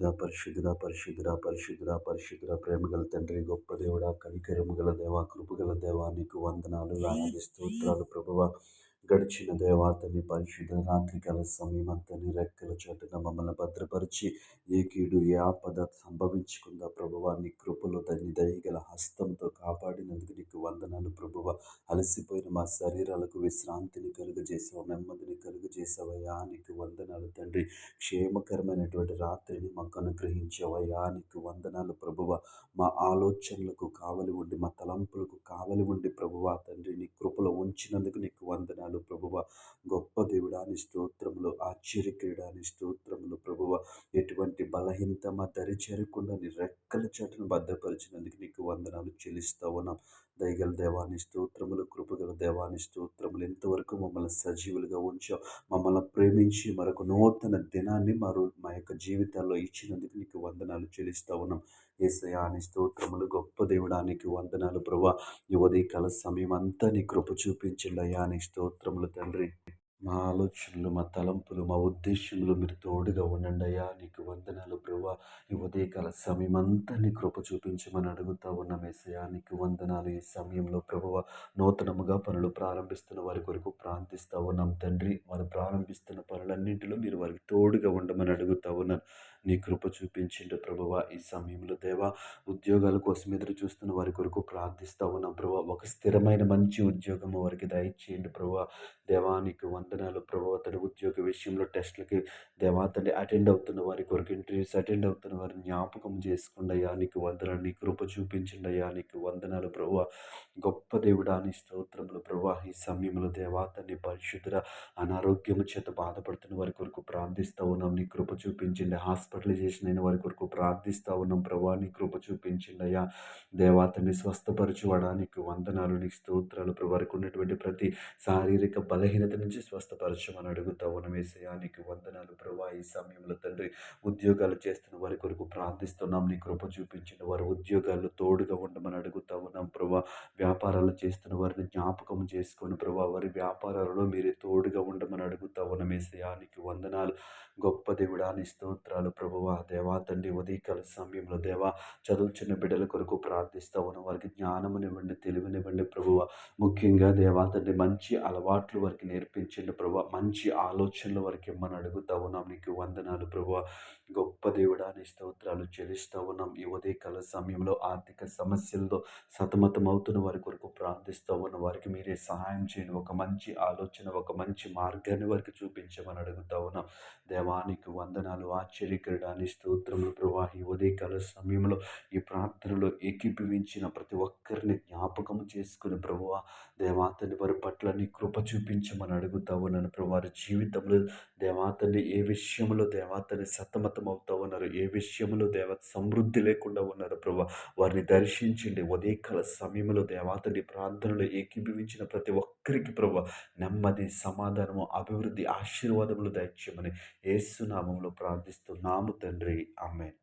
పరిశుద్ధుడా, పరిశుద్ధుడా, పరిశుద్ధుడా, పరిశుద్ధుడా, ప్రేమగల తండ్రి, గొప్ప దేవుడా, కనికరము గల దేవా, కృపగల దేవా, నీకు వందనాలు, వేలాది స్తోత్రాలు ప్రభువా. గడిచిన దేవాతని పరిశుద్ధ రాత్రికాల సమయమంతని రెక్కల చాటున మమ్మల్ని భద్రపరిచి ఏ కీడు ఏ ఆపద సంభవించకుండా ప్రభువా, నీ కృపలో నీ దయగల హస్తంతో కాపాడినందుకు నీకు వందనాలు ప్రభువా. అలసిపోయిన మా శరీరాలకు విశ్రాంతిని కలుగజేసావు, నెమ్మదిని కలుగజేసావయ్యా, నీకు వందనాలు తండ్రి. క్షేమకరమైనటువంటి రాత్రిని మాకు అనుగ్రహించావయ్యా, నీకు వందనాలు ప్రభువ. మా ఆలోచనలకు కావలి ఉండి, మా తలంపులకు కావలి ఉండి ప్రభువా తండ్రి, నీ కృపలో ఉంచినందుకు నీకు వందనాలు ప్రభువ. గొప్ప దేవుడాని స్తోత్రములు, ఆశ్చర్యక్రీడాని స్తోత్రములు ప్రభువ. ఎటువంటి బలహీనత మా దరి చేరకుండా నీ రెక్కల చాటును భద్రపరిచినందుకు నీకు వందనాలు చెల్లిస్తా ఉన్నాం. దయగల దేవాని స్తోత్రములు, కృపగల దేవాని స్తోత్రములు. ఇంతవరకు మమ్మల్ని సజీవులుగా ఉంచావు, మమ్మల్ని ప్రేమించి మరొక నూతన దినాన్ని మా యొక్క జీవితాల్లో ఇచ్చినందుకు నీకు వందనాలు చెల్లిస్తా ఉన్నాం. యేసయ్యా నీ స్తోత్రములు, గొప్ప దేవుడానికి వందనాలు ప్రభా. ఈ ఉదయకాల సమయం అంతా నీ కృప చూపించండి అయ్యా, నీ స్తోత్రములు తండ్రి. మా ఆలోచనలు, మా తలంపులు, మా ఉద్దేశములు మీరు తోడుగా ఉండండి అయ్యా, నీకు వందనాలు ప్రభువా. ఈ ఉదయకాల సమయం అంతా నీ కృప చూపించమని అడుగుతా ఉన్నాం యేసయ్యా, నీకు వందనాలు. ఈ సమయంలో ప్రభువా, నూతనముగా పనులు ప్రారంభిస్తున్న వారి కొరకు ప్రార్థిస్తా ఉన్నాం తండ్రి. వారు ప్రారంభిస్తున్న పనులన్నింటిలో మీరు వారికి తోడుగా ఉండమని అడుగుతా ఉన్నాను. నీ కృప చూపించండి ప్రభువా. ఈ సమయంలో దేవా, ఉద్యోగాల కోసం ఎదురు చూస్తున్న వారి కొరకు ప్రార్థిస్తా ఉన్నాం ప్రభువా. ఒక స్థిరమైన మంచి ఉద్యోగం వారికి దయచేయండి ప్రభువా. దేవా నీకు వందనాలు ప్రభువా. తన ఉద్యోగ విషయంలో టెస్టులకి దేవా తండ్రి అటెండ్ అవుతున్న వారి కొరకు, ఇంటర్వ్యూస్ అటెండ్ అవుతున్న వారిని జ్ఞాపకం చేసుకోండి అయ్యా, నీకు వందనాలు. నీ కృప చూపించండి అయ్యా, నీకు వందనాలు ప్రభువా. గొప్ప దేవుడా నీ స్తోత్రములు ప్రభువా. ఈ సమయంలో దేవా తండ్రి పరిశుద్ధుడ, అనారోగ్యము చేత బాధపడుతున్న వారి కొరకు ప్రార్థిస్తా ఉన్నాం, నీ కృప చూపించండి. హాస్పిటలైజేషన్ అయిన వారి కొరకు ప్రార్థిస్తా ఉన్నాం ప్రభువా, నీ కృప చూపించండి అయ్యా. దేవా తండ్రి స్వస్థపరచువాడా నీకు వందనాలు, నీకు స్తోత్రాలు ప్రభు. వారికి ఉన్నటువంటి ప్రతి శారీరక బలహీనత నుంచి స్వస్థపరచమని అడుగుతా ఉన్నాం యేసయ్యా, నీకు వందనాలు ప్రభువా. ఈ సమయంలో తండ్రి ఉద్యోగాలు చేస్తున్న వారి కొరకు ప్రార్థిస్తున్నాం, నీ కృప చూపించిన వారి ఉద్యోగాల్లో తోడుగా ఉండమని అడుగుతా ఉన్నాం ప్రభా. వ్యాపారాలు చేస్తున్న వారిని జ్ఞాపకం చేసుకొని ప్రభా, వారి వ్యాపారాలలో మీరే తోడుగా ఉండమని అడుగుతా ఉన్నాం యేసయ్యా, నీకు వందనాలు. గొప్ప దేవుడా నీ స్తోత్రాలు ప్రభువా. దేవా తండ్రి ఉదయకాల సమయంలో దేవా, చదువుచున్న బిడ్డల కొరకు ప్రార్థిస్తా ఉన్నాం, వారికి జ్ఞానమునివ్వండి, తెలివినివ్వండి ప్రభువా. ముఖ్యంగా దేవా తండ్రి మంచి అలవాట్లు వారికి నేర్పించండి ప్రభా. మంచి ఆలోచనలు వారికి ఇమ్మని అడుగుతా ఉన్నాం, నీకు వందనాలు ప్రభువా. గొప్ప దేవుడా నీ స్తోత్రాలు చెల్లిస్తా ఉన్నాం. ఈ ఉదయకాల సమయంలో ఆర్థిక సమస్యలతో సతమతం అవుతున్న వారి కొరకు ప్రార్థిస్తూ ఉన్న వారికి మీరే సహాయం చేయండి. ఒక మంచి ఆలోచన, ఒక మంచి మార్గాన్ని వారికి చూపించమని అడుగుతా ఉన్నాం. దేవానికి వందనాలు, ఆశ్చర్యకరుడాని స్తోత్రములు ప్రభా. ఈ ఉదయకాల సమయంలో ఈ ప్రార్థనలో ఏకీభవించిన ప్రతి ఒక్కరిని జ్ఞాపకం చేసుకుని ప్రభువా, దేవాతని వారి పట్ల నీ కృప చూపించమని అడుగుతా ఉన్నాను ప్రభు. వారి జీవితంలో దేవాతని ఏ విషయంలో దేవాతని సతమతం అవుతా ఉన్నారు, ఏ విషయంలో దేవత సమృద్ధి లేకుండా ఉన్నారు ప్రభు, వారిని దర్శించండి. ఉదయకాల సమయంలో దేవాతని ప్రార్థనలో ఏకీభవించిన ప్రతి ఒక్కరికి ప్రభు నెమ్మది, సమాధానము, అభివృద్ధి, ఆశీర్వాదములు దయచేయమని యేసు నామములో ప్రార్థిస్తున్నాము తండ్రి. ఆమేన్.